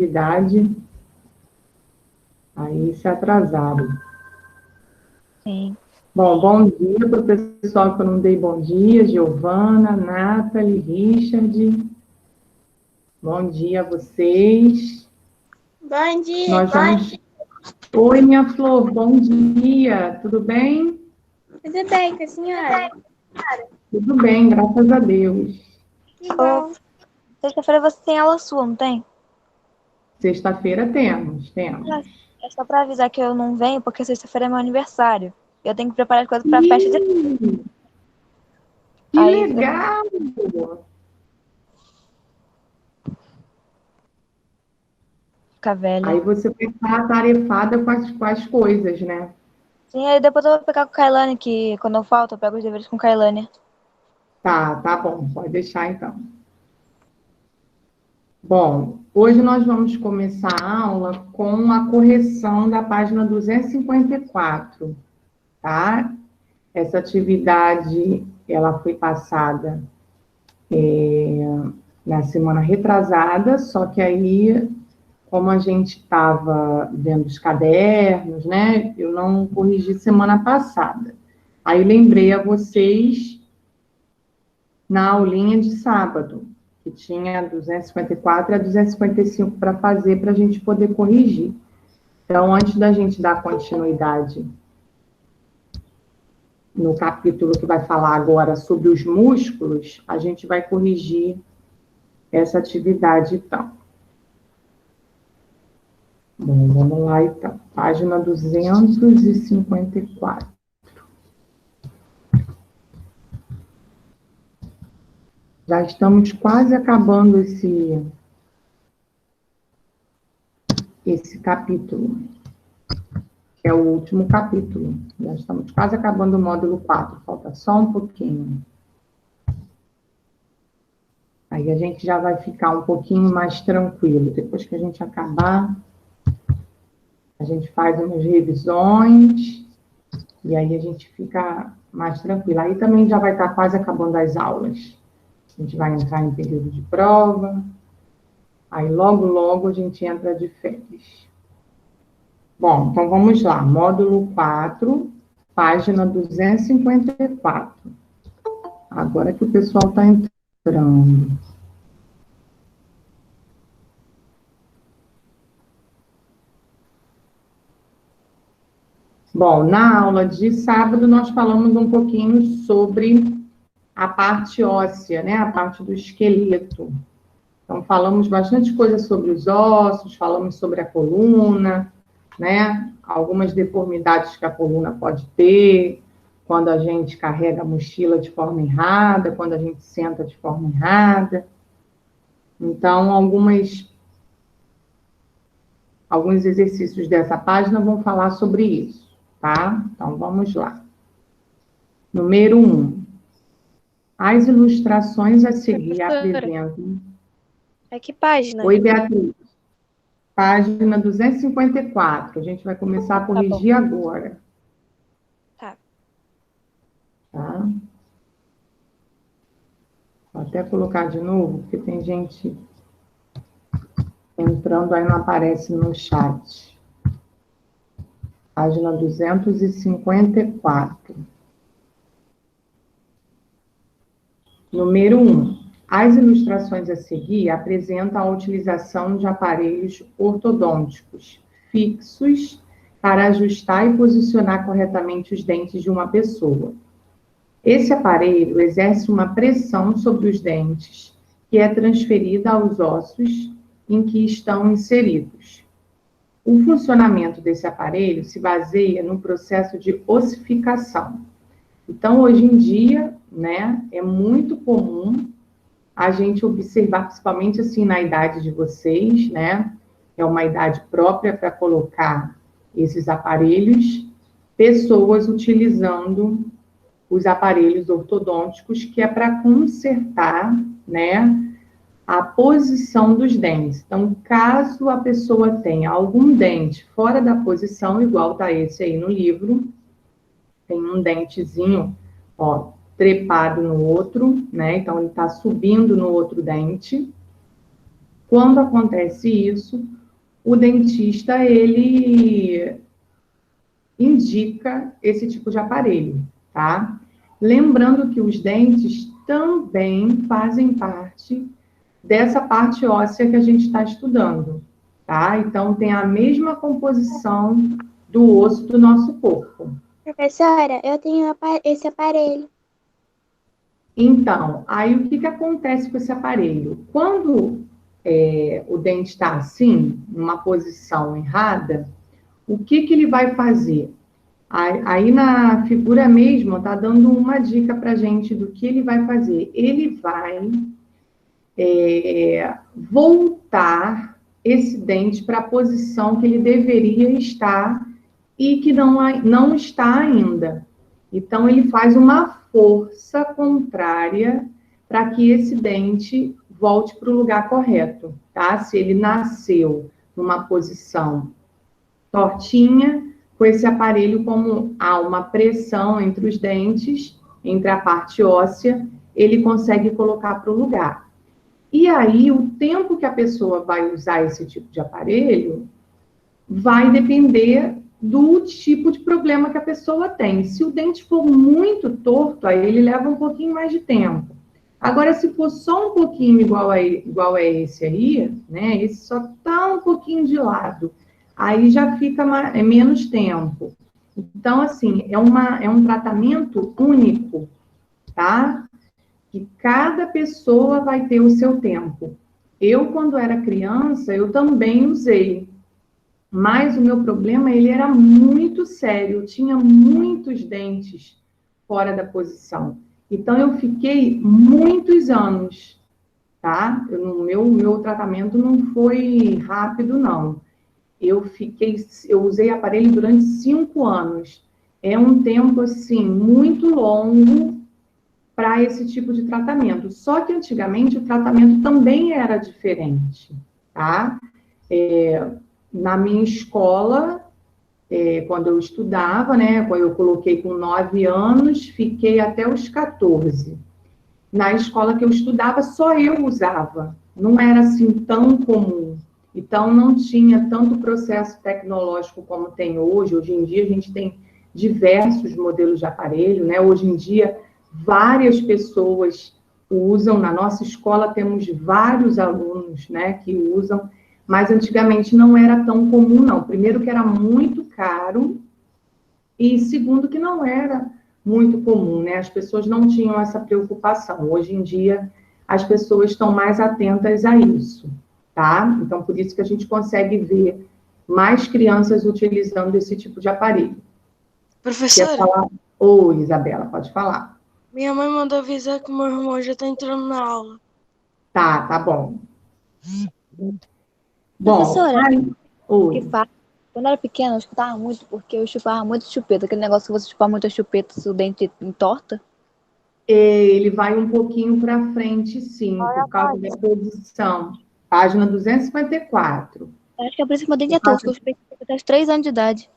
atividade, aí se atrasaram. Sim. Bom dia para o pessoal que eu não dei bom dia, Giovana, Nathalie, Richard. Bom dia a vocês. Bom dia. Nós vamos... Oi, minha flor, bom dia, tudo bem? Tudo bem com a senhora? Tudo bem, graças a Deus. Que bom. Sexta-feira você tem aula sua, não tem? Sexta-feira temos. É só pra avisar que eu não venho, porque sexta-feira é meu aniversário. Eu tenho que preparar as coisas pra festa de... Que Aí, legal! Fica velha. Aí você vai estar atarefada com as coisas, né? Sim, aí depois eu vou pegar com a Kailane, que quando eu falto, eu pego os deveres com a Kailane. Tá bom, pode deixar então. Bom, hoje nós vamos começar a aula com a correção da página 254, tá? Essa atividade, ela foi passada na semana retrasada, só que aí, como a gente estava vendo os cadernos, né, eu não corrigi semana passada. Aí lembrei a vocês na aulinha de sábado, que tinha a 254 e a 255 para fazer, para a gente poder corrigir. Então, antes da gente dar continuidade no capítulo que vai falar agora sobre os músculos, a gente vai corrigir essa atividade, então. Bom, vamos lá, então. Página 254. Já estamos quase acabando esse capítulo, que é o último capítulo. Já estamos quase acabando o módulo 4, falta só um pouquinho. Aí a gente já vai ficar um pouquinho mais tranquilo. Depois que a gente acabar, a gente faz umas revisões, e aí a gente fica mais tranquilo. Aí também já vai estar quase acabando as aulas. A gente vai entrar em período de prova, aí logo a gente entra de férias. Bom, então vamos lá. Módulo 4, página 254. Agora que o pessoal está entrando. Bom, na aula de sábado nós falamos um pouquinho sobre a parte óssea, né? A parte do esqueleto. Então, falamos bastante coisa sobre os ossos, falamos sobre a coluna, né? Algumas deformidades que a coluna pode ter, quando a gente carrega a mochila de forma errada, quando a gente senta de forma errada. Então, alguns exercícios dessa página vão falar sobre isso, tá? Então, vamos lá. Número 1. As ilustrações a seguir apresentam... É que página? Oi, Beatriz. Página 254. A gente vai começar a corrigir agora. Tá. Tá? Vou até colocar de novo, porque tem gente entrando, aí não aparece no chat. Página 254. Número 1. As ilustrações a seguir apresentam a utilização de aparelhos ortodônticos fixos para ajustar e posicionar corretamente os dentes de uma pessoa. Esse aparelho exerce uma pressão sobre os dentes, que é transferida aos ossos em que estão inseridos. O funcionamento desse aparelho se baseia no processo de ossificação. Então, hoje em dia, né, é muito comum a gente observar, principalmente assim na idade de vocês, né, é uma idade própria para colocar esses aparelhos, pessoas utilizando os aparelhos ortodônticos, que é para consertar, né, a posição dos dentes. Então, caso a pessoa tenha algum dente fora da posição, igual tá esse aí no livro, tem um dentezinho, ó, trepado no outro, né? Então, ele está subindo no outro dente. Quando acontece isso, o dentista, ele indica esse tipo de aparelho, tá? Lembrando que os dentes também fazem parte dessa parte óssea que a gente está estudando, tá? Então, tem a mesma composição do osso do nosso corpo. Professora, eu tenho esse aparelho. Então, aí o que acontece com esse aparelho? Quando o dente está assim, numa posição errada, o que ele vai fazer? Aí na figura mesmo, está dando uma dica para a gente do que ele vai fazer. Ele vai voltar esse dente para a posição que ele deveria estar e que não está ainda. Então, ele faz uma força contrária para que esse dente volte para o lugar correto, tá? Se ele nasceu numa posição tortinha, com esse aparelho, como há uma pressão entre os dentes, entre a parte óssea, ele consegue colocar para o lugar. E aí, o tempo que a pessoa vai usar esse tipo de aparelho vai depender do tipo de problema que a pessoa tem. Se o dente for muito torto, aí ele leva um pouquinho mais de tempo. Agora, se for só um pouquinho igual a esse aí, né? Esse só tá um pouquinho de lado, aí já fica menos tempo. Então, assim, é um tratamento único, tá? Que cada pessoa vai ter o seu tempo. Eu, quando era criança, eu também usei. Mas o meu problema, ele era muito sério. Eu tinha muitos dentes fora da posição. Então, eu fiquei muitos anos, tá? O meu tratamento não foi rápido, não. Eu usei aparelho durante 5 anos. É um tempo, assim, muito longo para esse tipo de tratamento. Só que antigamente o tratamento também era diferente, tá? Na minha escola, quando eu estudava, né? Quando eu coloquei com 9 anos, fiquei até os 14. Na escola que eu estudava, só eu usava. Não era assim tão comum. Então, não tinha tanto processo tecnológico como tem hoje. Hoje em dia, a gente tem diversos modelos de aparelho, né? Hoje em dia, várias pessoas usam. Na nossa escola, temos vários alunos, né, que usam, mas antigamente não era tão comum, não. Primeiro, que era muito caro, e segundo, que não era muito comum, né? As pessoas não tinham essa preocupação. Hoje em dia, as pessoas estão mais atentas a isso, tá? Então, por isso que a gente consegue ver mais crianças utilizando esse tipo de aparelho. Professora, Quer falar? Oi, Isabela, pode falar. minha mãe mandou avisar que meu irmão já tá entrando na aula. Tá bom. Bom, Professora, aí... Oi. quando eu era pequena, eu escutava muito, porque eu chupava muito chupeta. Aquele negócio que você chupar muito a chupeta, se o dente entorta. Ele vai um pouquinho para frente, sim, por causa da posição. Página 254. Eu acho que é por isso que meu dente é torto, que eu chupei até os 3 anos de idade.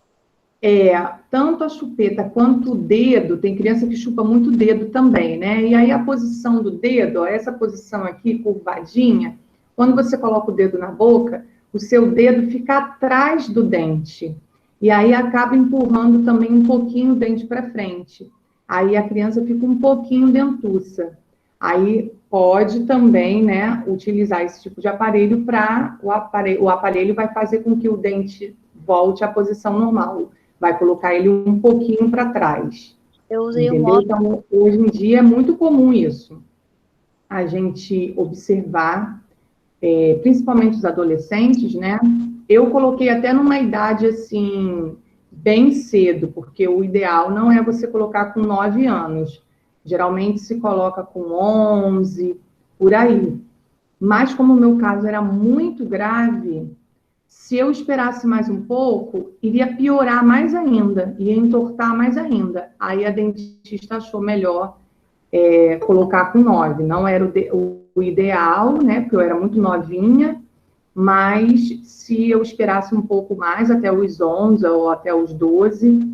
Tanto a chupeta quanto o dedo, tem criança que chupa muito o dedo também, né? E aí a posição do dedo, ó, essa posição aqui, curvadinha, quando você coloca o dedo na boca, o seu dedo fica atrás do dente. E aí acaba empurrando também um pouquinho o dente para frente. Aí a criança fica um pouquinho dentuça. Aí pode também, né, utilizar esse tipo de aparelho para o aparelho vai fazer com que o dente volte à posição normal. Vai colocar ele um pouquinho para trás. Eu usei um Entendeu? óculos. Então, hoje em dia é muito comum isso. A gente observar, principalmente os adolescentes, né? Eu coloquei até numa idade, assim, bem cedo, porque o ideal não é você colocar com 9 anos. Geralmente se coloca com 11, por aí. Mas como o meu caso era muito grave, se eu esperasse mais um pouco, iria piorar mais ainda, ia entortar mais ainda. Aí a dentista achou melhor colocar com 9. Não era o ideal, né? Porque eu era muito novinha, mas se eu esperasse um pouco mais, até os 11 ou até os 12,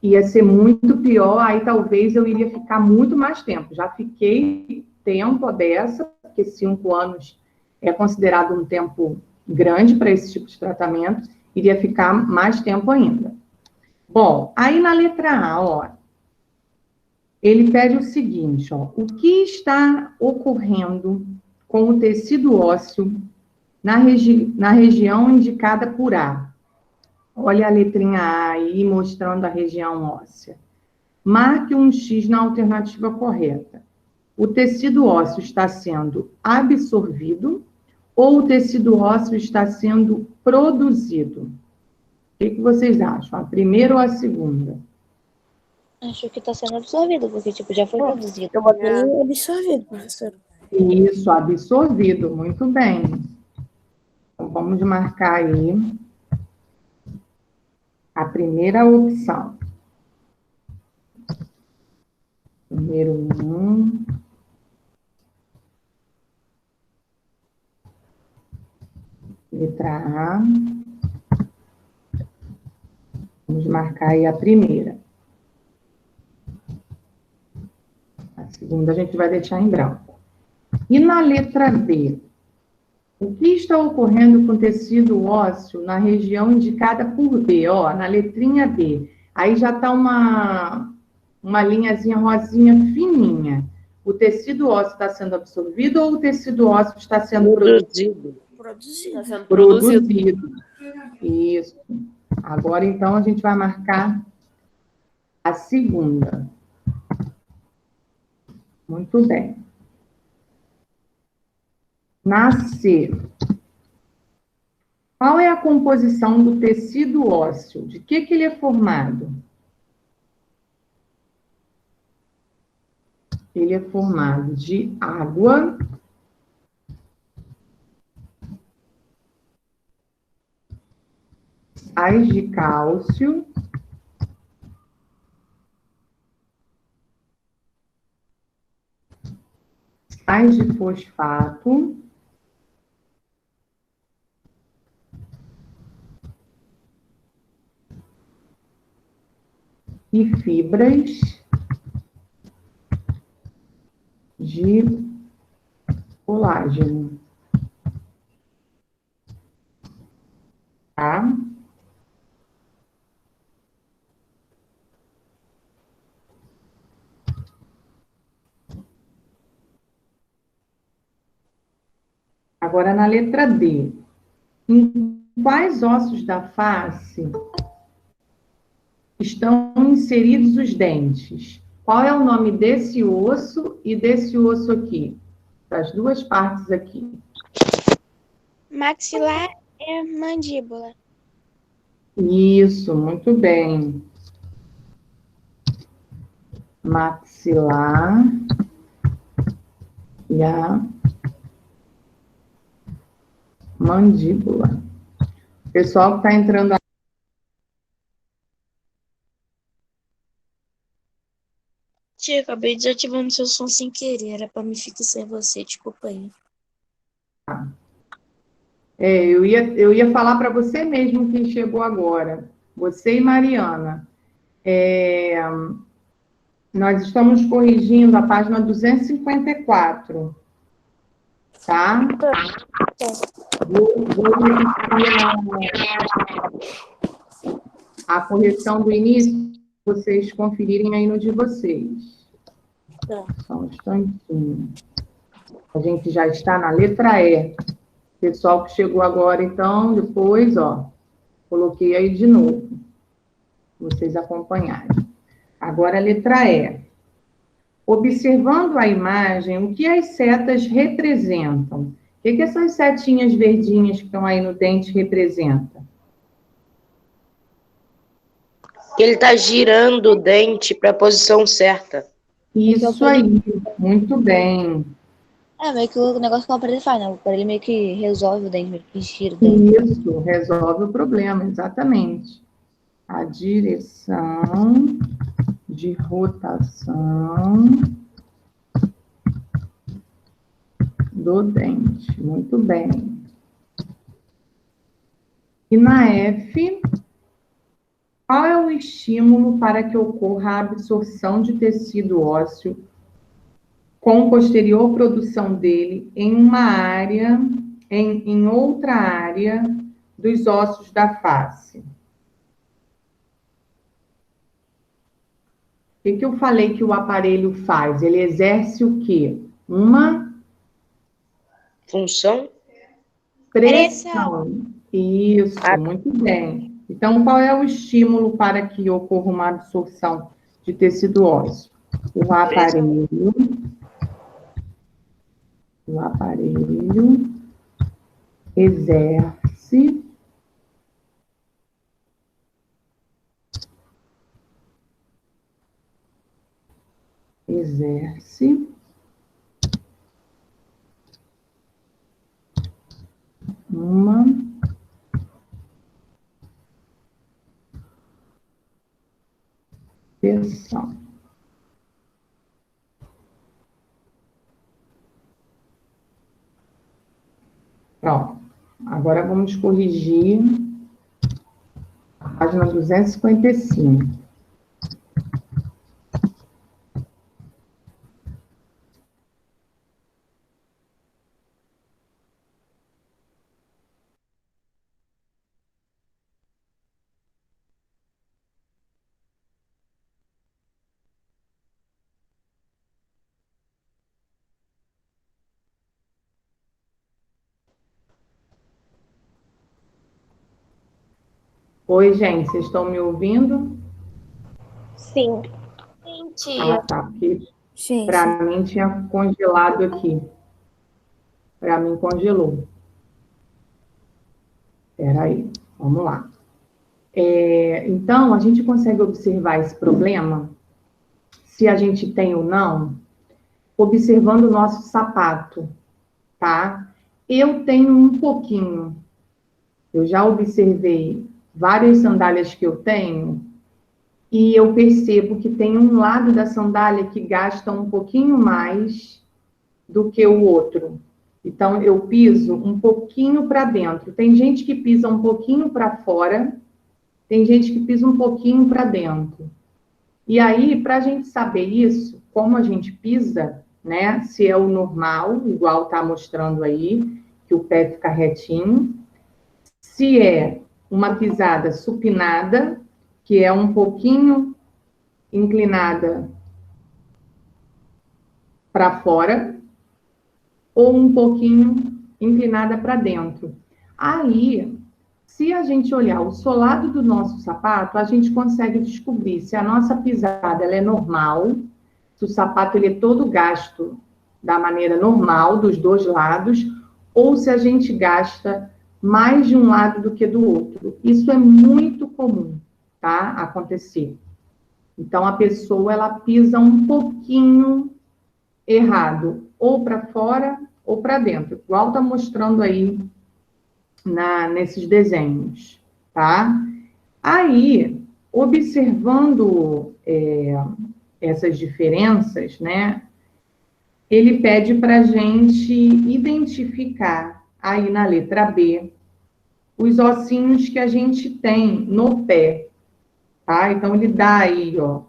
ia ser muito pior, aí talvez eu iria ficar muito mais tempo. Já fiquei tempo dessa, porque 5 anos é considerado um tempo grande para esse tipo de tratamento, iria ficar mais tempo ainda. Bom, aí na letra A, ó, ele pede o seguinte, ó, o que está ocorrendo com o tecido ósseo na região indicada por A? Olha a letrinha A aí, mostrando a região óssea. Marque um X na alternativa correta. O tecido ósseo está sendo absorvido ou o tecido ósseo está sendo produzido? O que vocês acham? A primeira ou a segunda? Acho que está sendo absorvido, porque tipo, já foi produzido. Eu botei absorvido, professor. Isso, absorvido. Muito bem. Então, vamos marcar aí a primeira opção. Número 1. Letra A. Vamos marcar aí a primeira. A segunda a gente vai deixar em branco. E na letra B? O que está ocorrendo com o tecido ósseo na região indicada por B? Ó, na letrinha B. Aí já está uma linhazinha rosinha fininha. O tecido ósseo está sendo absorvido ou o tecido ósseo está sendo produzido? Está sendo Produzido. Isso. Agora, então, a gente vai marcar a segunda. Muito bem. Na C. Qual é a composição do tecido ósseo? De que ele é formado? Ele é formado de água, sais de cálcio, sais de fosfato e fibras de colágeno. Tá? Agora, na letra D. Em quais ossos da face estão inseridos os dentes? Qual é o nome desse osso e desse osso aqui? Das duas partes aqui. Maxilar e mandíbula. Isso, muito bem. Maxilar e a mandíbula. O pessoal que está entrando. Tia, acabei desativando seu som sem querer. Era pra me ficar sem você. Desculpa aí. Eu ia falar para você mesmo quem chegou agora. Você e Mariana. Nós estamos corrigindo a página 254. Tá? Vou repetir a correção do início, para vocês conferirem aí no de vocês. Tá. Só um instantinho. A gente já está na letra E. Pessoal que chegou agora, então, depois, ó, coloquei aí de novo. Vocês acompanharem. Agora a letra E. Observando a imagem, o que as setas representam? O que essas setinhas verdinhas que estão aí no dente representam? Ele está girando o dente para a posição certa. Isso aí, muito bem. É, meio que o negócio que o aparelho faz, né? O aparelho meio que resolve o dente, meio que tira o dente. Isso, resolve o problema, exatamente. A direção de rotação do dente. Muito bem. E na F, qual é o estímulo para que ocorra a absorção de tecido ósseo com posterior produção dele em uma área em outra área dos ossos da face. O que eu falei que o aparelho faz? Ele exerce o quê? Uma Função? pressão. Isso, muito bem. Então, qual é o estímulo para que ocorra uma absorção de tecido ósseo? O aparelho exerce uma pressão. Pronto. Agora vamos corrigir a página 255. Oi, gente, vocês estão me ouvindo? Sim. Ah, tá, porque Sim, para mim tinha congelado aqui. Para mim congelou. Espera aí, vamos lá. Então, a gente consegue observar esse problema, se a gente tem ou não, observando o nosso sapato, tá? Eu tenho um pouquinho. Eu já observei várias sandálias que eu tenho e eu percebo que tem um lado da sandália que gasta um pouquinho mais do que o outro. Então, eu piso um pouquinho para dentro. Tem gente que pisa um pouquinho para fora, tem gente que pisa um pouquinho para dentro. E aí, para a gente saber isso, como a gente pisa, né? Se é o normal, igual está mostrando aí, que o pé fica retinho. Se é uma pisada supinada, que é um pouquinho inclinada para fora, ou um pouquinho inclinada para dentro. Aí, se a gente olhar o solado do nosso sapato, a gente consegue descobrir se a nossa pisada ela é normal, se o sapato ele é todo gasto da maneira normal, dos dois lados, ou se a gente gasta mais de um lado do que do outro. Isso é muito comum, tá? Acontecer. Então, a pessoa, ela pisa um pouquinho errado, ou para fora ou para dentro, igual está mostrando aí nesses desenhos, tá? Aí, observando essas diferenças, né, ele pede para a gente identificar aí na letra B os ossinhos que a gente tem no pé, tá? Então, ele dá aí, ó,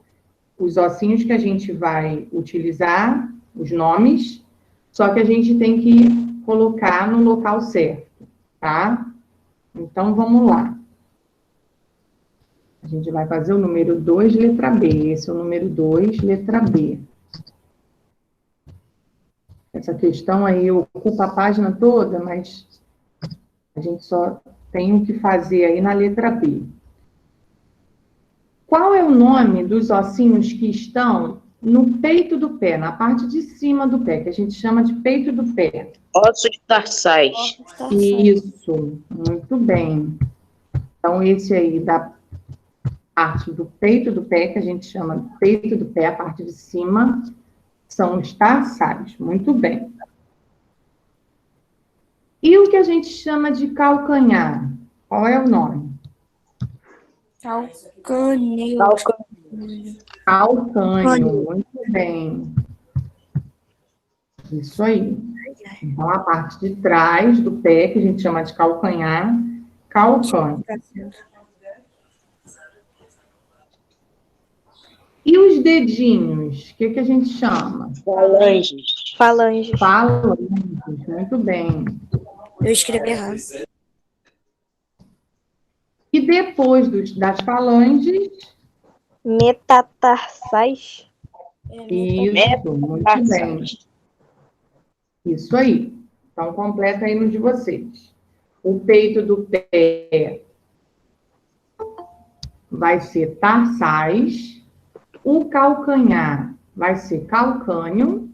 os ossinhos que a gente vai utilizar, os nomes, só que a gente tem que colocar no local certo, tá? Então, vamos lá. A gente vai fazer o número 2, letra B. Esse é o número 2, letra B. Essa questão aí ocupa a página toda, mas a gente só tem o que fazer aí na letra B. Qual é o nome dos ossinhos que estão no peito do pé, na parte de cima do pé, que a gente chama de peito do pé? Ossos tarsais. Isso, muito bem. Então, esse aí da parte do peito do pé, que a gente chama de peito do pé, a parte de cima, são os tarsais. Muito bem. E o que a gente chama de calcanhar? Qual é o nome? Calcânio. Calcânio, muito bem. Isso aí. Então, a parte de trás do pé, que a gente chama de calcanhar, calcânio. E os dedinhos, o que a gente chama? Falanges. Falanges. Falanges, muito bem. Eu escrevi errado. E depois das falanges, Metatarsais. isso, muito bem. Isso aí. Então, completa aí no de vocês. O peito do pé vai ser tarsais. O calcanhar vai ser calcâneo.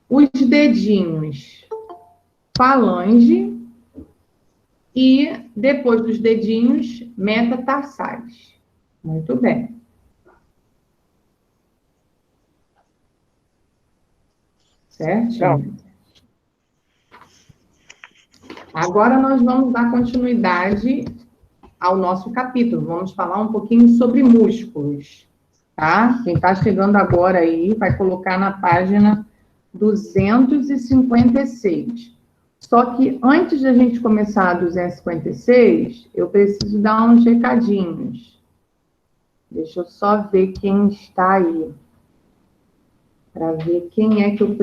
Os dedinhos, falange. E depois dos dedinhos, metatarsais. Muito bem. Certo? Agora nós vamos dar continuidade ao nosso capítulo. Vamos falar um pouquinho sobre músculos, tá? Quem está chegando agora aí vai colocar na página 256. Só que antes de a gente começar a 256, eu preciso dar uns recadinhos. Deixa eu só ver quem está aí, para ver quem é que eu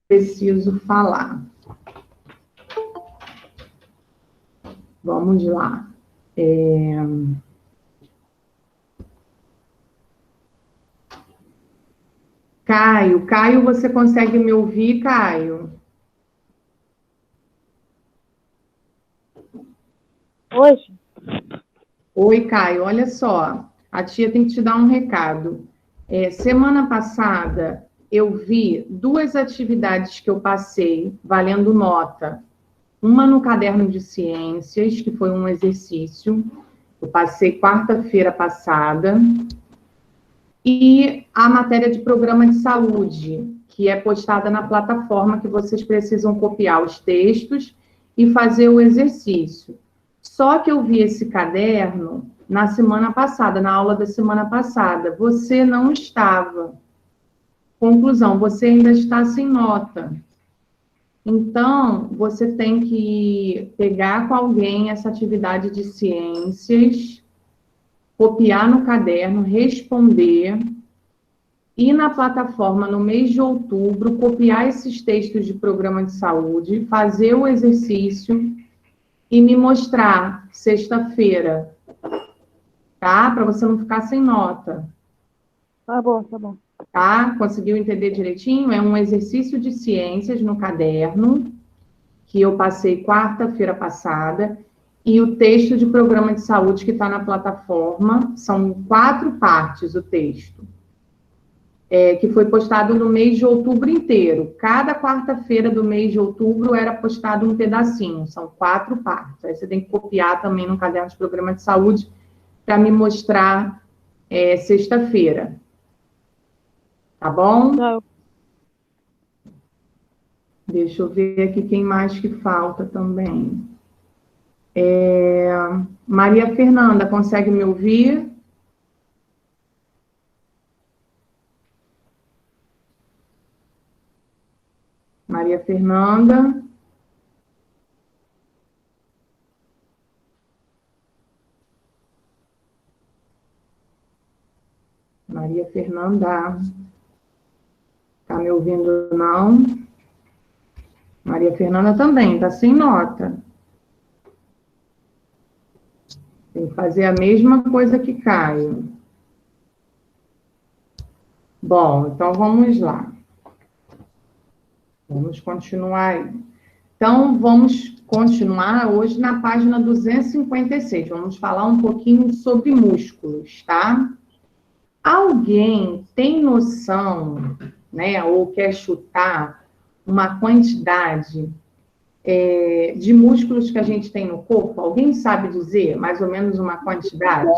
preciso falar. Vamos lá. Caio, você consegue me ouvir, Caio? Hoje? Oi, Caio, olha só, a tia tem que te dar um recado. Semana passada, eu vi 2 atividades que eu passei, valendo nota. Uma no caderno de ciências, que foi um exercício, eu passei quarta-feira passada, e a matéria de programa de saúde, que é postada na plataforma, que vocês precisam copiar os textos e fazer o exercício. Só que eu vi esse caderno na semana passada, na aula da semana passada. Você não estava. Conclusão, você ainda está sem nota. Então, você tem que pegar com alguém essa atividade de ciências, copiar no caderno, responder, ir na plataforma no mês de outubro, copiar esses textos de programa de saúde, fazer o exercício e me mostrar sexta-feira, tá? Para você não ficar sem nota. Tá bom, tá bom. Tá? Conseguiu entender direitinho? É um exercício de ciências no caderno, que eu passei quarta-feira passada, e o texto de programa de saúde que está na plataforma, são 4 partes o texto, que foi postado no mês de outubro inteiro. Cada quarta-feira do mês de outubro era postado um pedacinho, são 4 partes. Aí você tem que copiar também no caderno de programa de saúde para me mostrar sexta-feira. Tá bom? Não. Deixa eu ver aqui quem mais que falta também. Maria Fernanda, consegue me ouvir? Maria Fernanda? Maria Fernanda? Tá me ouvindo, não? Maria Fernanda também, tá sem nota. Tem que fazer a mesma coisa que Caio. Bom, então vamos lá. Vamos continuar aí. Então, vamos continuar hoje na página 256. Vamos falar um pouquinho sobre músculos, tá? Alguém tem noção, né, ou quer chutar uma quantidade de músculos que a gente tem no corpo? Alguém sabe dizer mais ou menos uma quantidade?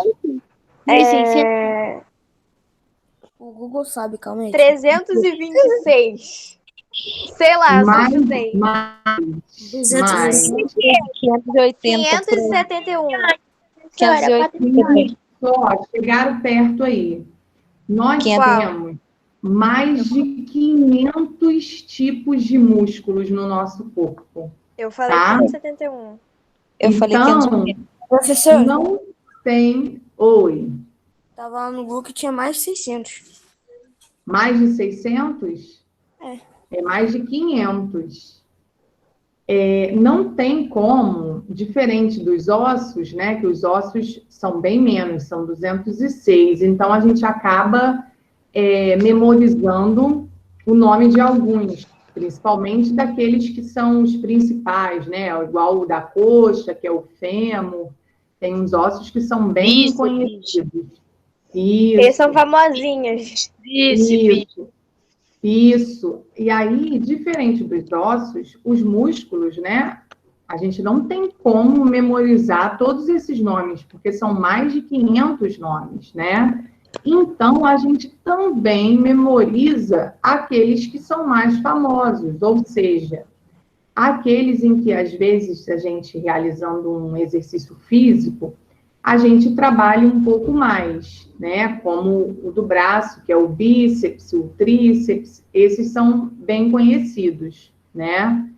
O Google sabe, calma aí. 326. Sei lá, eu só chutei. Mais. 580. 571. 580. Só, chegaram perto aí. Nós temos mais de 500 tipos de músculos no nosso corpo. Eu falei Tá? 571. Eu falei Então, 500. Professor, não tem... Oi. tava lá no Google que tinha mais de 600. Mais de 600? É. É mais de 500. não tem como, diferente dos ossos, né, que os ossos são bem menos, são 206, então a gente acaba memorizando o nome de alguns, principalmente daqueles que são os principais, né, igual o da coxa, que é o fêmur, tem uns ossos que são bem conhecidos. Eles são famosinhos. Isso. E aí, diferente dos ossos, os músculos, né? A gente não tem como memorizar todos esses nomes, porque são mais de 500 nomes, né? Então, a gente também memoriza aqueles que são mais famosos, ou seja, aqueles em que, às vezes, a gente realizando um exercício físico, a gente trabalha um pouco mais, né? Como o do braço, que é o bíceps, o tríceps, esses são bem conhecidos, né?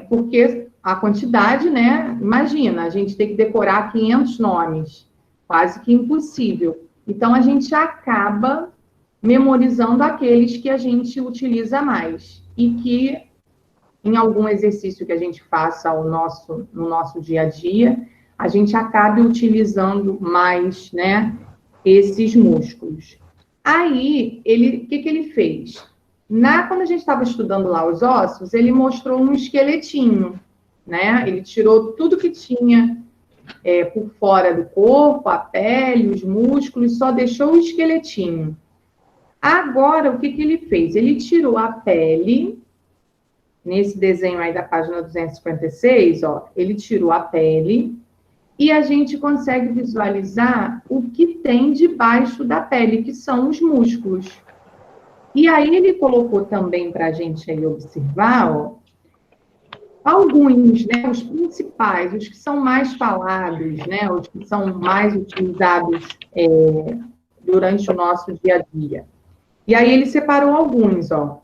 Porque a quantidade, né? Imagina, a gente tem que decorar 500 nomes, quase que impossível. Então, a gente acaba memorizando aqueles que a gente utiliza mais e que, em algum exercício que a gente faça no nosso dia a dia, a gente acabe utilizando mais, né, esses músculos. Aí, o que ele fez? Quando a gente estava estudando lá os ossos, ele mostrou um esqueletinho, né? Ele tirou tudo que tinha por fora do corpo, a pele, os músculos, só deixou o esqueletinho. Agora, o que ele fez? Ele tirou a pele, nesse desenho aí da página 256, ó, ele tirou a pele, e a gente consegue visualizar o que tem debaixo da pele, que são os músculos. E aí ele colocou também para a gente aí observar, ó, alguns, né, os principais, os que são mais falados, né, os que são mais utilizados durante o nosso dia a dia. E aí ele separou alguns, ó.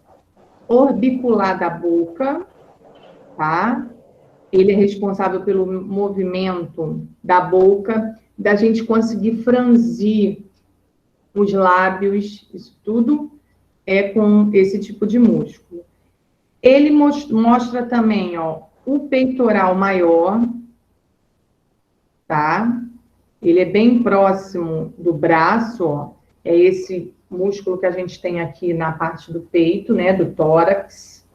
Orbicular da boca, tá? Ele é responsável pelo movimento da boca, da gente conseguir franzir os lábios, isso tudo é com esse tipo de músculo. Ele mostra também, ó, o peitoral maior, tá? Ele é bem próximo do braço, ó. É esse músculo que a gente tem aqui na parte do peito, né, do tórax.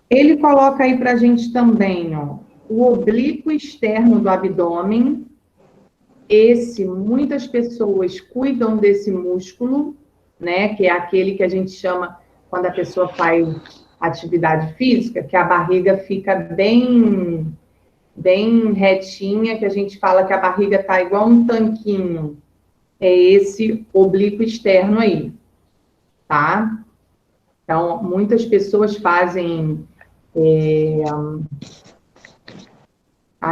Ele coloca aí pra gente também, ó, o oblíquo externo do abdômen. Muitas pessoas cuidam desse músculo, né, que é aquele que a gente chama, quando a pessoa faz atividade física, que a barriga fica bem retinha, que a gente fala que a barriga tá igual um tanquinho. É esse oblíquo externo aí, tá? Então, muitas pessoas fazem...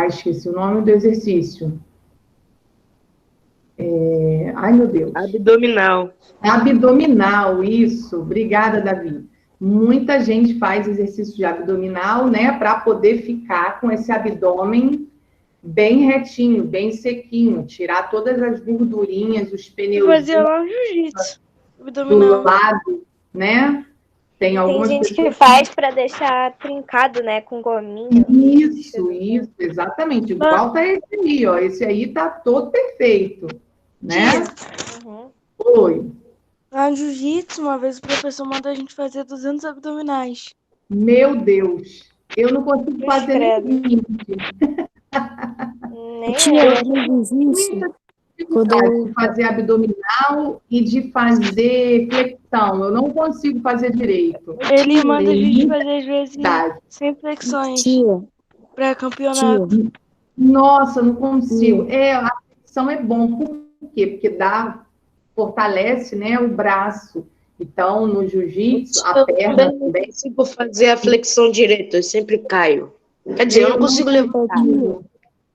esqueci o nome do exercício. Ai, meu Deus. Abdominal. Abdominal, isso. Obrigada, Davi. Muita gente faz exercício de abdominal, né, para poder ficar com esse abdômen bem retinho, bem sequinho, tirar todas as gordurinhas, os pneus Fazer lá um jiu-jitsu. do Abdominal. lado, né? Tem gente que faz para deixar trincado, né, com gominho. Isso, exatamente. Igual tá esse aí, ó. Esse aí tá todo perfeito, né? Uhum. Oi. Lá no jiu-jitsu, uma vez o professor mandou a gente fazer 200 abdominais. Meu Deus, eu não consigo fazer credo. nem 20. Nem Tinha eu. exercício quando eu De fazer abdominal e de fazer flexão. Eu não consigo fazer direito. Ele manda a gente muita fazer às vezes dificuldade. 100 flexões tinha, pra campeonato. Nossa, não consigo. A flexão é bom. Por quê? Porque fortalece, né, o braço. Então, no jiu-jitsu, a perna Eu não também. consigo fazer a flexão direito, eu sempre caio. Quer dizer, eu não consigo levantar.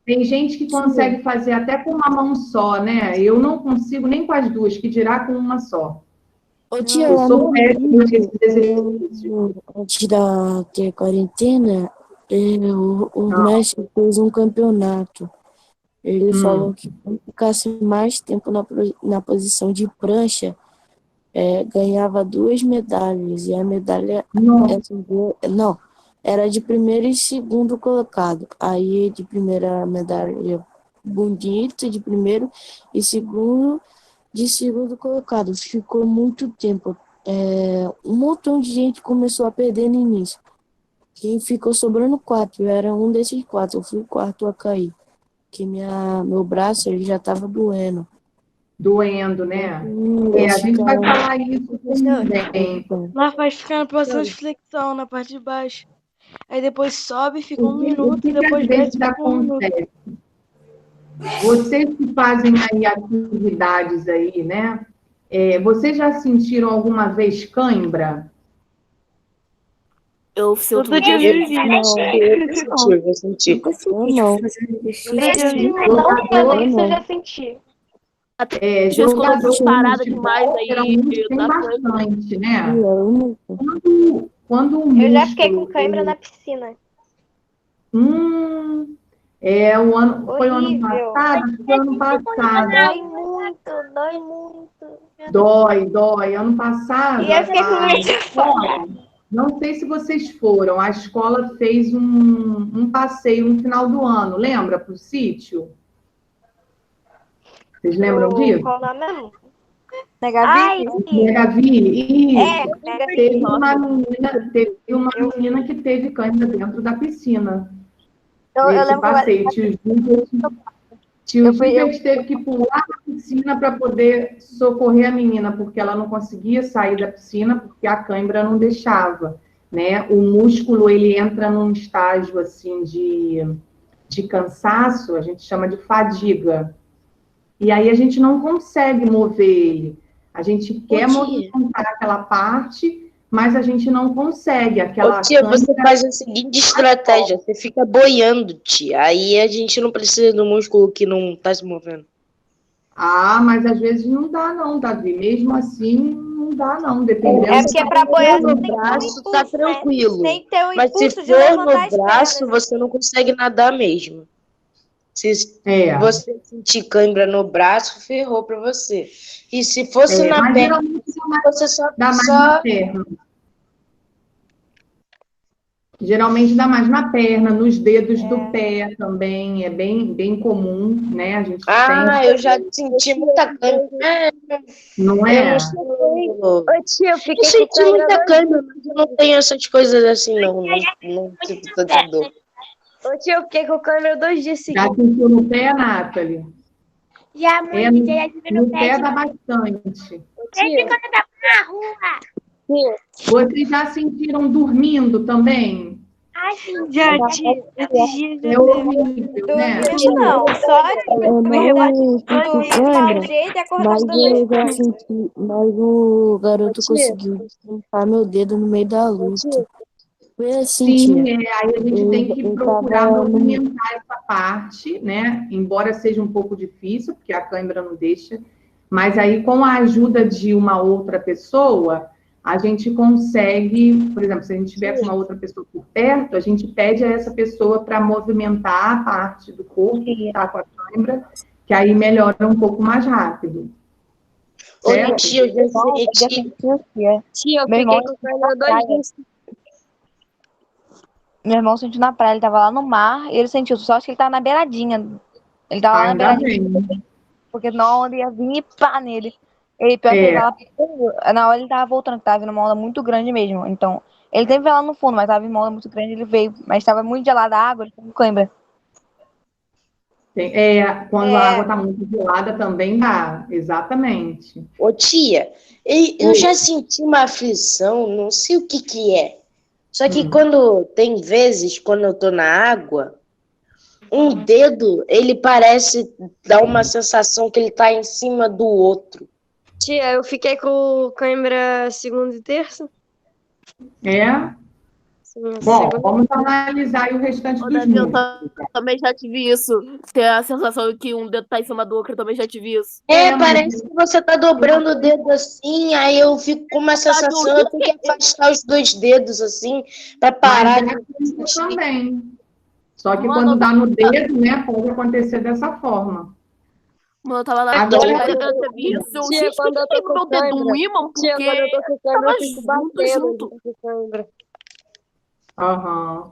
Tem gente que consegue fazer até com uma mão só, né? Eu não consigo nem com as duas, que dirá com uma só. tinha Eu lá sou no péssima Rio, nesse exercício. antes da ter quarentena, o mestre fez um campeonato. Ele falou que quem ficasse mais tempo na posição de prancha, ganhava 2 medalhas. E a medalha, Nossa. era de primeiro e segundo colocado. Aí de primeira medalha bonita, de primeiro e segundo, de segundo colocado. Ficou muito tempo. Um montão de gente começou a perder no início. Quem ficou sobrando 4, eu era um desses 4. Eu fui o quarto a cair. Porque meu braço ele já estava doendo. Doendo, né? A gente vai falar isso também. Lá faz ficar na posição de flexão, na parte de baixo. Aí depois sobe, fica um minuto, que e depois às desce, vezes fica um minuto. acontece? Vocês que fazem aí atividades aí, né? Vocês já sentiram alguma vez cãibra? Eu sinto Todo dia eu vivo. Eu senti. Não. Isso eu já senti. Às vezes quando eu Jogador fico parada de demais, futebol, aí geralmente tem dá bastante, né? Eu Quando o Eu já fiquei com músculo, cãibra na piscina. foi o ano Horrível. passado? Foi ano passado. Dói muito, dói muito. Dói. Ano passado, E eu fiquei com a medo de escola, não sei se vocês foram, a escola fez um passeio no final do ano, lembra? Para o sítio? Vocês lembram disso? Qual o nome mesmo? Ai, Gavi, isso. Mega Teve uma menina que teve cãibra dentro da piscina. eu Esse lembro que passeio. Tio Gilbert teve que pular a piscina para poder socorrer a menina, porque ela não conseguia sair da piscina, porque a cãibra não deixava, né? O músculo, ele entra num estágio, assim, de cansaço, a gente chama de fadiga. E aí a gente não consegue mover ele. A gente quer movimentar aquela parte, mas a gente não consegue. Ô, tia, você faz a seguinte estratégia, você fica boiando, tia. Aí a gente não precisa do músculo que não tá se movendo. Mas às vezes não dá não, Davi. Mesmo assim, não dá não, dependendo. É porque pra boiar no você tem que ter um braço, impulso, tá né? tranquilo. Tem que ter um Mas se impulso de for levantar no as braço, pernas. você não consegue nadar mesmo. Se É. você sentir cãibra no braço, ferrou pra você. E se fosse na Mas perna, geralmente você só... dá mais na perna. Geralmente dá mais na perna, nos dedos do pé também, é bem comum, né? A gente eu já senti muita cãibra. não Eu é? não sei. Ô, tia, eu fiquei Eu senti muita cãibra, mas eu não tenho essas coisas assim, não. Não sinto tanta dor. Ô, tia, eu fiquei com câmera 2 dias Já seguidos. sentiu no pé, Nathalie? Já, No pé dá bastante. Desde quando eu tava na rua. Vocês já sentiram dormindo também? Já, tia, esses dias já É horrível, né? Dormindo não, só não senti cãibra, jeito e acordar mas toda vez. eu já senti, mas o garoto conseguiu limpar meu dedo no meio da luta. Foi assim, Sim, tia. aí a gente tem que Eu procurar tava movimentar essa parte, né? Embora seja um pouco difícil, porque a câimbra não deixa, mas aí com a ajuda de uma outra pessoa, a gente consegue, por exemplo, se a gente tiver com uma outra pessoa por perto, a gente pede a essa pessoa para movimentar a parte do corpo que está com a câimbra, que aí melhora um pouco mais rápido. Ô, Certo? tia, eu já senti. Tia, eu Meu fiquei irmão com câmera 2 dias. Meu irmão sentiu na praia, ele tava lá no mar e ele sentiu, só acho que ele tava na beiradinha. Ele tava lá na Ainda beiradinha, bem. porque na onda ia vir e pá nele. Ele, pior que ele tava, na hora ele tava voltando, que tava vindo uma onda muito grande mesmo. Então, ele teve lá no fundo, mas tava vindo uma onda muito grande, ele veio. Mas tava muito gelada a água, ele ficou com cãibra. Quando a água está muito gelada também dá, exatamente. Ô, tia, eu já senti uma aflição, não sei o que que é. Só que tem vezes, quando eu tô na água, um dedo, ele parece dar uma sensação que ele tá em cima do outro. Tia, eu fiquei com câimbra segunda e terça. Bom, vamos analisar aí o restante dos Davi, eu músculos. também já tive isso. Ter a sensação de que um dedo tá em cima do outro, eu também já tive isso. Parece que você tá dobrando o dedo assim, aí eu fico com uma sensação, eu tenho que afastar os dois dedos assim, pra parar de também. Só que quando dá no dedo, né, pode acontecer dessa forma. Mano, eu tava lá Agora, eu teve isso. Eu tia, quando eu tô tem com meu dedo câimbra, um ímã, porque tia, quando eu tô com câimbra, eu fico tava batendo junto. com câimbra. Aham.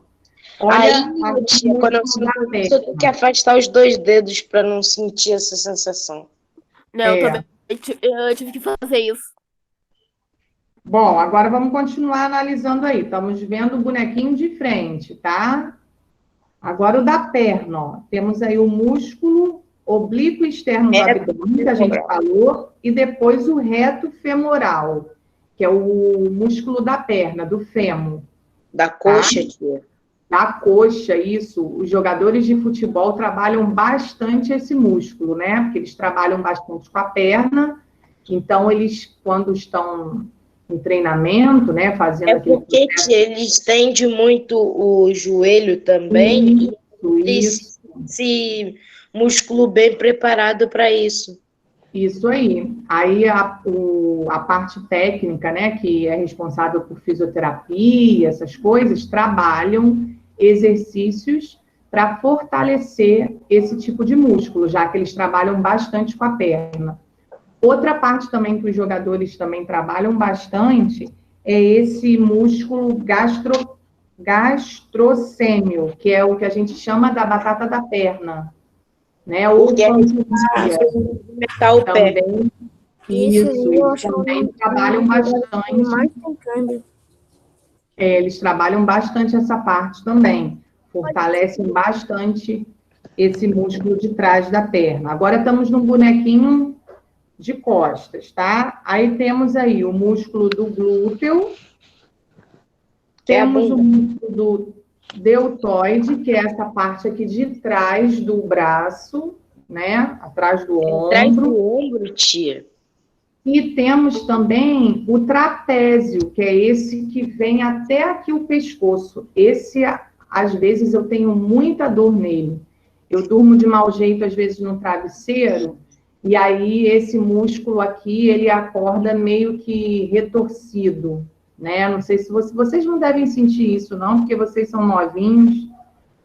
Aí, Olha, tia, quando eu sinto isso, eu tenho que afastar os 2 dedos para não sentir essa sensação. Não, eu também eu tive que fazer isso. Bom, agora vamos continuar analisando aí. Estamos vendo o bonequinho de frente, tá? Agora o da perna, ó. Temos aí o músculo oblíquo externo do abdômen, que a gente falou, e depois o reto femoral, que é o músculo da perna, do fêmur. Da coxa, tia. Da coxa, isso. Os jogadores de futebol trabalham bastante esse músculo, né? Porque eles trabalham bastante com a perna. Então, eles, quando estão em treinamento, né? Fazendo aquele porque, tia, ele estende muito o joelho também. Isso. Esse músculo bem preparado para isso. Isso aí. Aí a parte técnica, né, que é responsável por fisioterapia, essas coisas, trabalham exercícios para fortalecer esse tipo de músculo, já que eles trabalham bastante com a perna. Outra parte também que os jogadores também trabalham bastante é esse músculo gastrocêmio, que é o que a gente chama da batata da perna. Né? Ou aumentar o pé. Isso, eles também trabalham bastante. Eles trabalham bastante essa parte também. Fortalecem bastante esse músculo de trás da perna. Agora estamos no bonequinho de costas, tá? Aí temos aí o músculo do glúteo. Temos o músculo do deltoide, que é essa parte aqui de trás do braço, né? Atrás do ombro. Atrás do ombro, tia. E temos também o trapézio, que é esse que vem até aqui o pescoço. Esse, às vezes, eu tenho muita dor nele. Eu durmo de mau jeito, às vezes, no travesseiro, e aí esse músculo aqui, ele acorda meio que retorcido, né? Não sei se vocês não devem sentir isso, não, porque vocês são novinhos.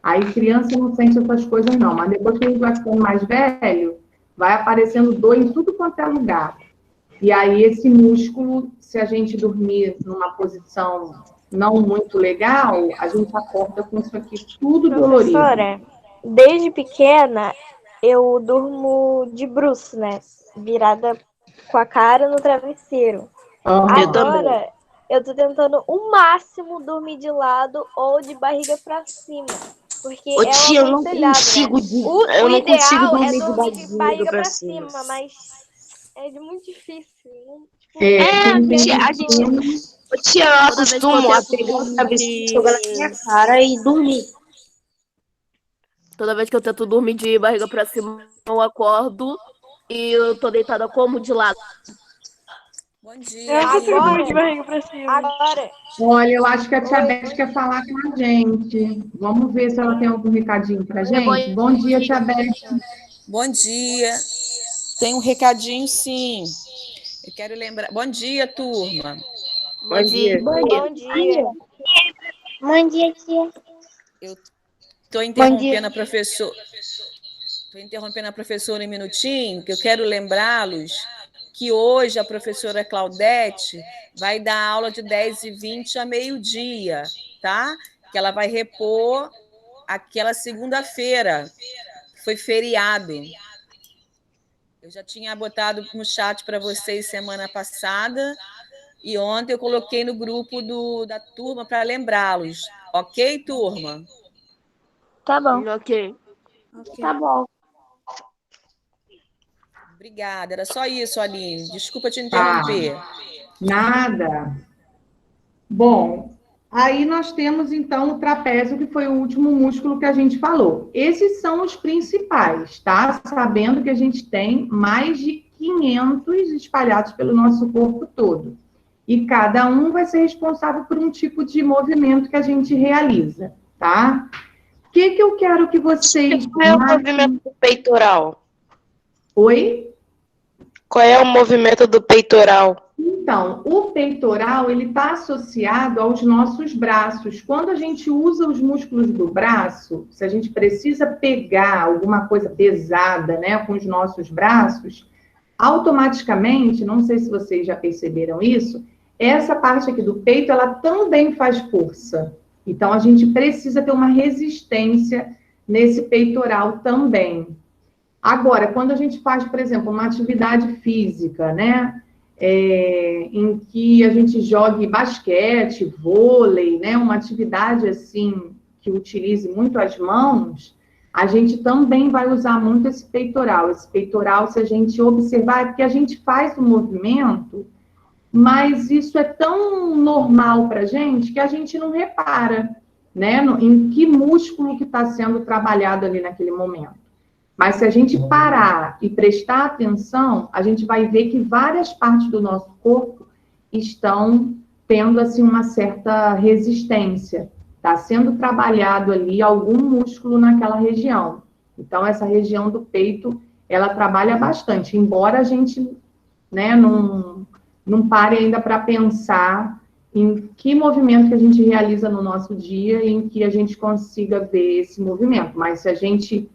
Aí criança não sente essas coisas, não. Mas depois que a gente vai ficando mais velho, vai aparecendo dor em tudo quanto é lugar. E aí esse músculo, se a gente dormir numa posição não muito legal, a gente acorda com isso aqui tudo dolorido. Professora, desde pequena, eu durmo de bruços, né? Virada com a cara no travesseiro. Agora, eu tô tentando o máximo dormir de lado ou de barriga pra cima. Porque tia, eu não consigo, né? O ideal é dormir de barriga pra cima, mas é muito difícil. A gente... Tia, eu acostumo a pegar o travesseiro, jogar na minha cara e dormir. Toda vez que eu tento dormir de barriga pra cima, eu acordo e eu tô deitada como de lado. Bom dia. Agora, de barriga pra cima. Agora. Olha, eu acho que a tia Beth quer falar com a gente. Vamos ver se ela tem algum recadinho pra gente. Bom dia, tia Beth. Bom dia. Tem um recadinho, sim. Eu quero lembrar. Bom dia, turma. Bom dia. Bom dia. Bom dia, tia. Eu estou interrompendo a professora. Estou interrompendo a professora um minutinho, que eu quero lembrá-los que hoje a professora Claudete vai dar aula de 10h20 a meio-dia, tá? Que ela vai repor aquela segunda-feira, que foi feriado. Eu já tinha botado no chat para vocês semana passada e ontem eu coloquei no grupo da turma para lembrá-los. Ok, turma? Tá bom. Ok. Tá bom. Obrigada. Era só isso, Aline. Desculpa te interromper. Nada. Bom, aí nós temos, então, o trapézio, que foi o último músculo que a gente falou. Esses são os principais, tá? Sabendo que a gente tem mais de 500 espalhados pelo nosso corpo todo. E cada um vai ser responsável por um tipo de movimento que a gente realiza, tá? O que eu quero que vocês... Qual é o movimento do peitoral? Oi? Qual é o movimento do peitoral? Então, o peitoral, ele está associado aos nossos braços. Quando a gente usa os músculos do braço, se a gente precisa pegar alguma coisa pesada, né, com os nossos braços, automaticamente, não sei se vocês já perceberam isso, essa parte aqui do peito, ela também faz força. Então, a gente precisa ter uma resistência nesse peitoral também. Agora, quando a gente faz, por exemplo, uma atividade física, né? Em que a gente jogue basquete, vôlei, né? Uma atividade, assim, que utilize muito as mãos, a gente também vai usar muito esse peitoral. Esse peitoral, se a gente observar, é porque a gente faz o movimento, mas isso é tão normal para a gente que a gente não repara, né? Em que músculo que está sendo trabalhado ali naquele momento. Mas se a gente parar e prestar atenção, a gente vai ver que várias partes do nosso corpo estão tendo, assim, uma certa resistência. Está sendo trabalhado ali algum músculo naquela região. Então, essa região do peito, ela trabalha bastante, embora a gente, né, não pare ainda para pensar em que movimento que a gente realiza no nosso dia e em que a gente consiga ver esse movimento. Mas se a gente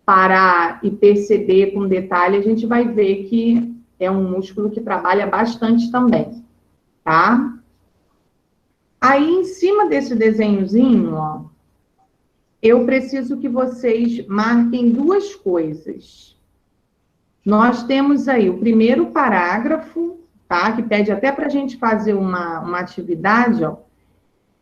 parar e perceber com detalhe, a gente vai ver que é um músculo que trabalha bastante também, tá? Aí, em cima desse desenhozinho, ó, eu preciso que vocês marquem duas coisas. Nós temos aí o primeiro parágrafo, tá? Que pede até para a gente fazer uma atividade, ó.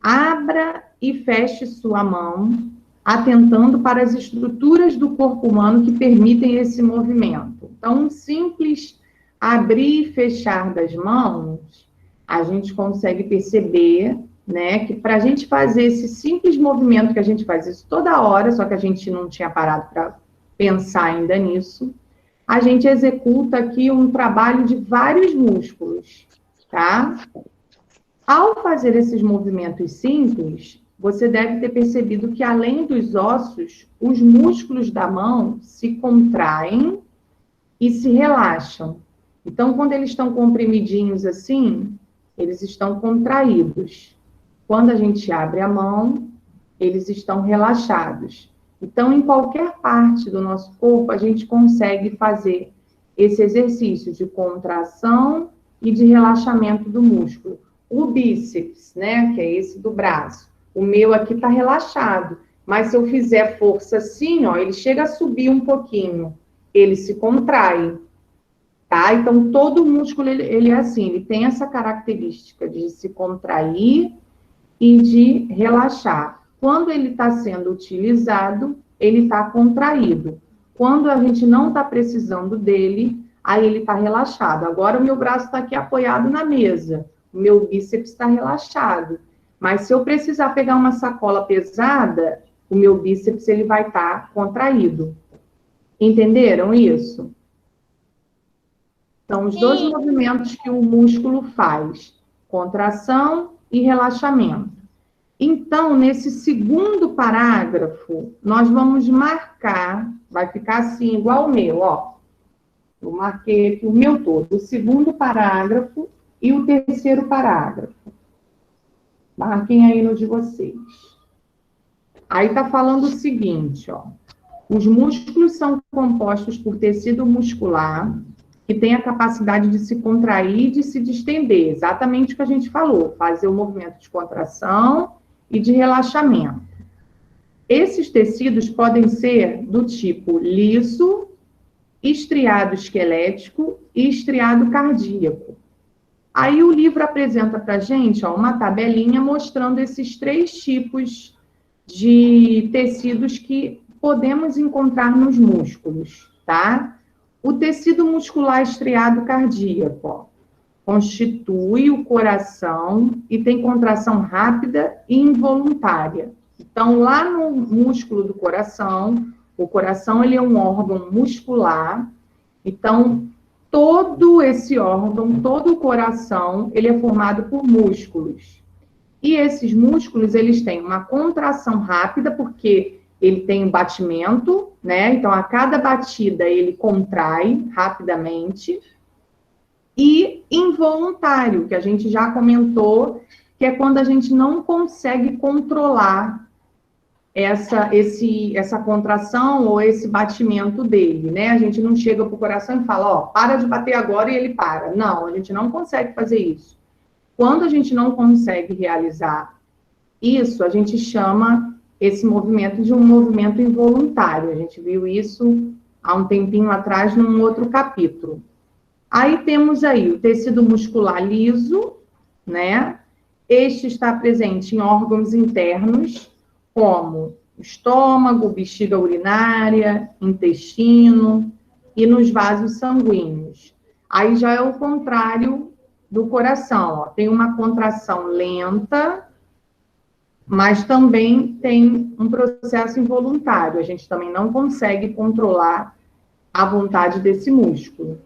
Abra e feche sua mão, atentando para as estruturas do corpo humano que permitem esse movimento. Então, um simples abrir e fechar das mãos, a gente consegue perceber, né, que para a gente fazer esse simples movimento, que a gente faz isso toda hora, só que a gente não tinha parado para pensar ainda nisso, a gente executa aqui um trabalho de vários músculos, tá? Ao fazer esses movimentos simples, você deve ter percebido que, além dos ossos, os músculos da mão se contraem e se relaxam. Então, quando eles estão comprimidinhos assim, eles estão contraídos. Quando a gente abre a mão, eles estão relaxados. Então, em qualquer parte do nosso corpo, a gente consegue fazer esse exercício de contração e de relaxamento do músculo. O bíceps, né, que é esse do braço, o meu aqui está relaxado, mas se eu fizer força assim, ó, ele chega a subir um pouquinho, ele se contrai, tá? Então, todo músculo, ele é assim, ele tem essa característica de se contrair e de relaxar. Quando ele está sendo utilizado, ele está contraído. Quando a gente não está precisando dele, aí ele está relaxado. Agora, o meu braço está aqui apoiado na mesa, o meu bíceps está relaxado. Mas se eu precisar pegar uma sacola pesada, o meu bíceps ele vai estar contraído. Entenderam isso? São os dois movimentos que o músculo faz: contração e relaxamento. Então, nesse segundo parágrafo, nós vamos marcar, vai ficar assim, igual o meu, ó. Eu marquei aqui o meu todo, o segundo parágrafo e o terceiro parágrafo. Marquem aí no de vocês. Aí tá falando o seguinte, ó. Os músculos são compostos por tecido muscular que tem a capacidade de se contrair e de se distender. Exatamente o que a gente falou. Fazer o movimento de contração e de relaxamento. Esses tecidos podem ser do tipo liso, estriado esquelético e estriado cardíaco. Aí o livro apresenta para a gente, ó, uma tabelinha mostrando esses três tipos de tecidos que podemos encontrar nos músculos, tá? O tecido muscular estriado cardíaco, ó, constitui o coração e tem contração rápida e involuntária. Então, lá no músculo do coração, o coração ele é um órgão muscular, então todo esse órgão, todo o coração, ele é formado por músculos. E esses músculos, eles têm uma contração rápida, porque ele tem um batimento, né? Então, a cada batida, ele contrai rapidamente. E involuntário, que a gente já comentou, que é quando a gente não consegue controlar essa contração ou esse batimento dele, né? A gente não chega para o coração e fala, ó, para de bater agora e ele para. Não, a gente não consegue fazer isso. Quando a gente não consegue realizar isso a gente chama esse movimento de um movimento involuntário. A gente viu isso há um tempinho atrás num outro capítulo. Aí temos aí o tecido muscular liso, né? Este está presente em órgãos internos, como estômago, bexiga urinária, intestino e nos vasos sanguíneos. Aí já é o contrário do coração, ó. Tem uma contração lenta, mas também tem um processo involuntário. A gente também não consegue controlar a vontade desse músculo.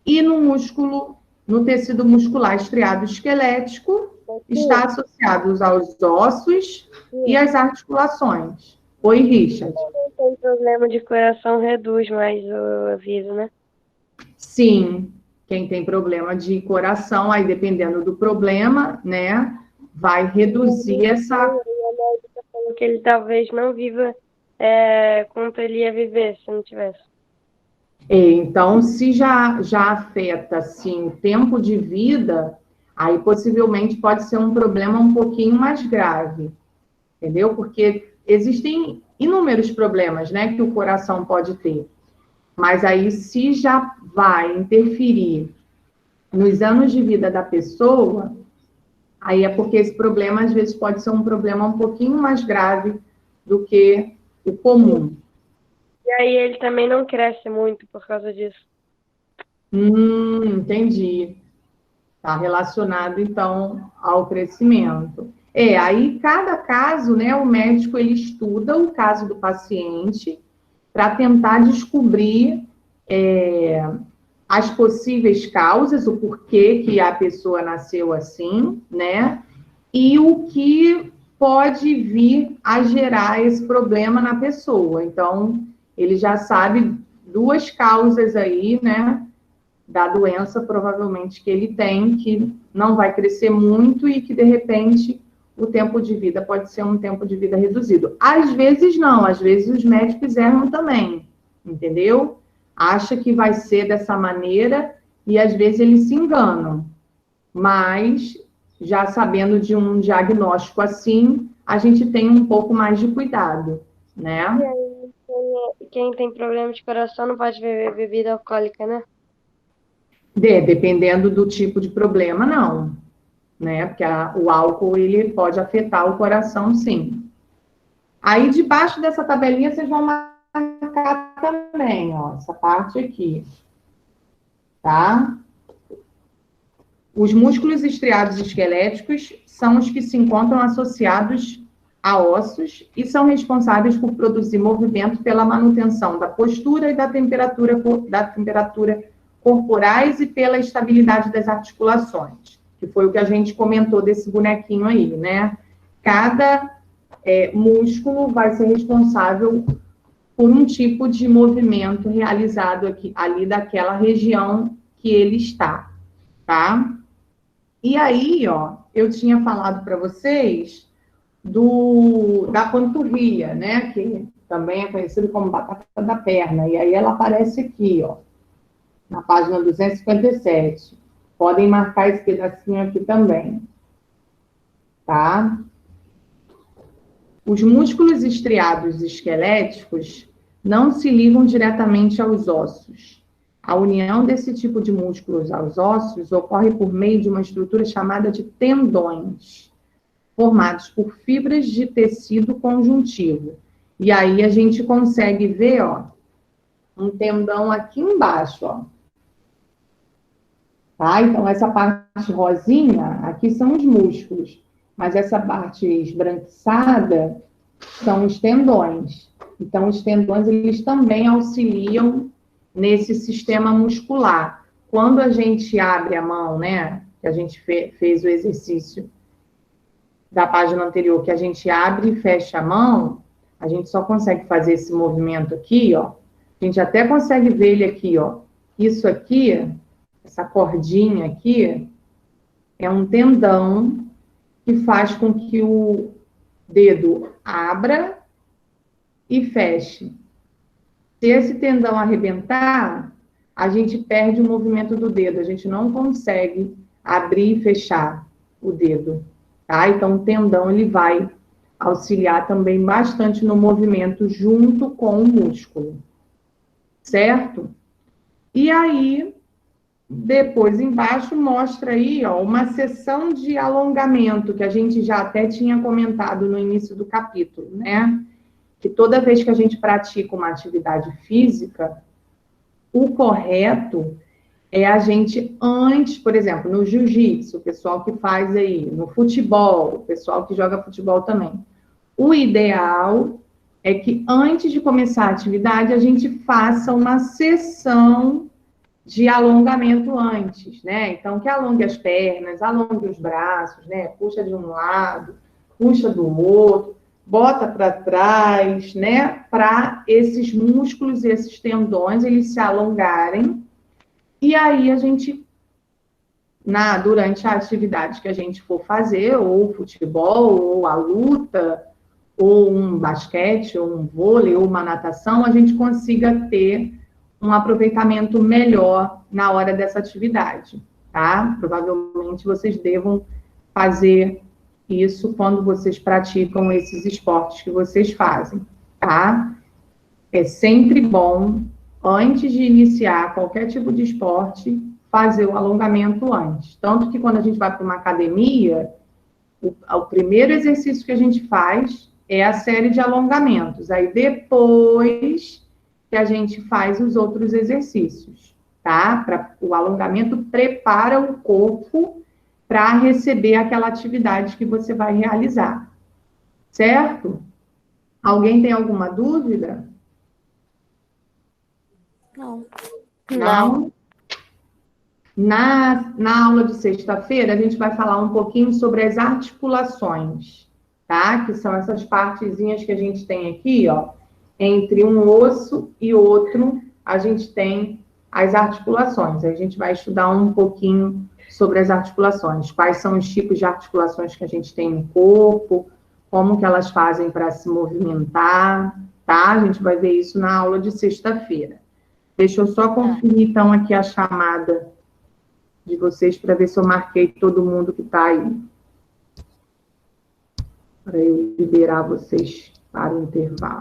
E no tecido muscular estriado esquelético, está associado aos ossos e às articulações. Oi, Richard. Quem tem problema de coração reduz mais o aviso, né? Sim, quem tem problema de coração, aí dependendo do problema, né, vai reduzir essa... A médica falou que ele talvez não viva quanto ele ia viver se não tivesse. Então, se já afeta, assim, o tempo de vida, aí possivelmente pode ser um problema um pouquinho mais grave, entendeu? Porque existem inúmeros problemas, né, que o coração pode ter. Mas aí, se já vai interferir nos anos de vida da pessoa, aí é porque esse problema, às vezes, pode ser um problema um pouquinho mais grave do que o comum. E aí ele também não cresce muito por causa disso. Entendi. Está relacionado, então, ao crescimento. Aí cada caso, né, o médico ele estuda o caso do paciente para tentar descobrir as possíveis causas, o porquê que a pessoa nasceu assim, né, e o que pode vir a gerar esse problema na pessoa. Então, ele já sabe 2 causas aí, né, da doença, provavelmente, que ele tem, que não vai crescer muito e que, de repente, o tempo de vida pode ser um tempo de vida reduzido. Às vezes, não. Às vezes, os médicos erram também, entendeu? Acha que vai ser dessa maneira e, às vezes, eles se enganam. Mas, já sabendo de um diagnóstico assim, a gente tem um pouco mais de cuidado, né? E aí, quem tem problema de coração não pode beber bebida alcoólica, né? Dependendo do tipo de problema, não. Né? Porque o álcool, ele pode afetar o coração, sim. Aí, debaixo dessa tabelinha, vocês vão marcar também, ó, essa parte aqui. Tá? Os músculos estriados esqueléticos são os que se encontram associados a ossos e são responsáveis por produzir movimento pela manutenção da postura e da temperatura corporais e pela estabilidade das articulações, que foi o que a gente comentou desse bonequinho aí, né? Cada músculo vai ser responsável por um tipo de movimento realizado ali daquela região que ele está, tá? E aí, ó, eu tinha falado para vocês da panturrilha, né? Que também é conhecido como batata da perna. E aí ela aparece aqui, ó, na página 257. Podem marcar esse pedacinho aqui também, tá? Os músculos estriados esqueléticos não se ligam diretamente aos ossos. A união desse tipo de músculos aos ossos ocorre por meio de uma estrutura chamada de tendões, formados por fibras de tecido conjuntivo. E aí a gente consegue ver, ó, um tendão aqui embaixo, ó. Tá? Então, essa parte rosinha, aqui são os músculos, mas essa parte esbranquiçada são os tendões. Então, os tendões, eles também auxiliam nesse sistema muscular. Quando a gente abre a mão, né, que a gente fez o exercício da página anterior, que a gente abre e fecha a mão, a gente só consegue fazer esse movimento aqui, ó. A gente até consegue ver ele aqui, ó. Isso aqui, essa cordinha aqui, é um tendão que faz com que o dedo abra e feche. Se esse tendão arrebentar, a gente perde o movimento do dedo, a gente não consegue abrir e fechar o dedo, tá? Então, o tendão, ele vai auxiliar também bastante no movimento junto com o músculo, certo? E aí, depois embaixo mostra aí, ó, uma sessão de alongamento, que a gente já até tinha comentado no início do capítulo, né? Que toda vez que a gente pratica uma atividade física, o correto é a gente antes, por exemplo, no jiu-jitsu, o pessoal que faz aí, no futebol, o pessoal que joga futebol também. O ideal é que antes de começar a atividade, a gente faça uma sessão de alongamento antes, né? Então, que alongue as pernas, alongue os braços, né? Puxa de um lado, puxa do outro, bota para trás, né? Para esses músculos e esses tendões, eles se alongarem. E aí, a gente, durante a atividade que a gente for fazer, ou futebol, ou a luta, ou um basquete, ou um vôlei, ou uma natação, a gente consiga ter um aproveitamento melhor na hora dessa atividade, tá? Provavelmente vocês devam fazer isso quando vocês praticam esses esportes que vocês fazem, tá? É sempre bom, antes de iniciar qualquer tipo de esporte, fazer o alongamento antes. Tanto que quando a gente vai para uma academia, o primeiro exercício que a gente faz é a série de alongamentos. Aí depois que a gente faz os outros exercícios, tá? O alongamento prepara o corpo para receber aquela atividade que você vai realizar, certo? Alguém tem alguma dúvida? Não. Não? Na aula de sexta-feira, a gente vai falar um pouquinho sobre as articulações, tá? Que são essas partezinhas que a gente tem aqui, ó. Entre um osso e outro, a gente tem as articulações. A gente vai estudar um pouquinho sobre as articulações. Quais são os tipos de articulações que a gente tem no corpo, como que elas fazem para se movimentar, tá? A gente vai ver isso na aula de sexta-feira. Deixa eu só conferir, então, aqui a chamada de vocês para ver se eu marquei todo mundo que está aí. Para eu liberar vocês para o intervalo.